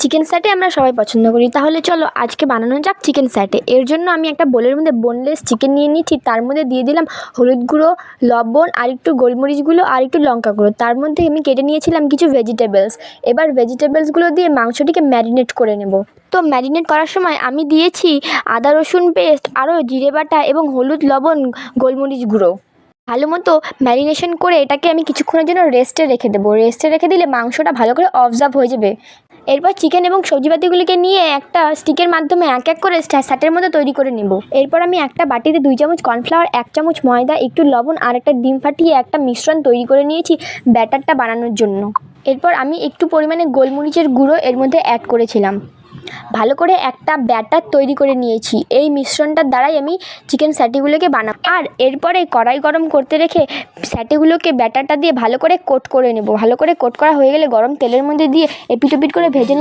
Chicken স্যাটে আমরা সবাই পছন্দ করি। তাহলে চলো আজকে বানানো যাক চিকেন স্যাটে। এর জন্য আমি একটা বোলের মধ্যে বোনলেস চিকেন নিয়ে নিচ্ছি। তার মধ্যে দিয়ে দিলাম হলুদ গুঁড়ো, লবণ, আর একটু গোলমরিচ গুঁড়ো, আর একটু লঙ্কা গুঁড়ো। তার মধ্যে আমি কেটে নিয়েছিলাম কিছু ভেজিটেবলস। এবার ভেজিটেবলসগুলো দিয়ে মাংসটিকে ম্যারিনেট করে নেব। তো ম্যারিনেট করার সময় আমি দিয়েছি আদা রসুন পেস্ট, আরও জিরে বাটা এবং হলুদ, লবণ, গোলমরিচ গুঁড়ো। ভালো মতো ম্যারিনেশন করে এটাকে আমি কিছুক্ষণের জন্য রেস্টে রেখে দেবো। রেস্টে রেখে দিলে মাংসটা ভালো করে অবজার্ভ হয়ে যাবে। এরপর চিকেন এবং সবজিপাতিগুলিকে নিয়ে একটা স্টিকের মাধ্যমে এক এক করে স্যাটের মতো তৈরি করে নেব। এরপর আমি একটা বাটিতে 2 চামচ কর্নফ্লাওয়ার, 1 চামচ ময়দা, একটু লবণ আর একটা ডিম ফাটিয়ে একটা মিশ্রণ তৈরি করে নিয়েছি ব্যাটারটা বানানোর জন্য। এরপর আমি একটু পরিমাণে গোলমরিচের গুঁড়ো এর মধ্যে অ্যাড করেছিলাম। ভালো করে একটা ব্যাটার তৈরি করে নিয়েছি। এই মিশ্রণটার দ্বারাই আমি চিকেন স্যাটিগুলোকে বানাবো। আর এরপরে কড়াই গরম করতে রেখে স্যাটিগুলোকে ব্যাটারটা দিয়ে ভালো করে কোট করে নেব। ভালো করে কোট করা হয়ে গেলে গরম তেলের মধ্যে দিয়ে এপিট ওপিট করে ভেজে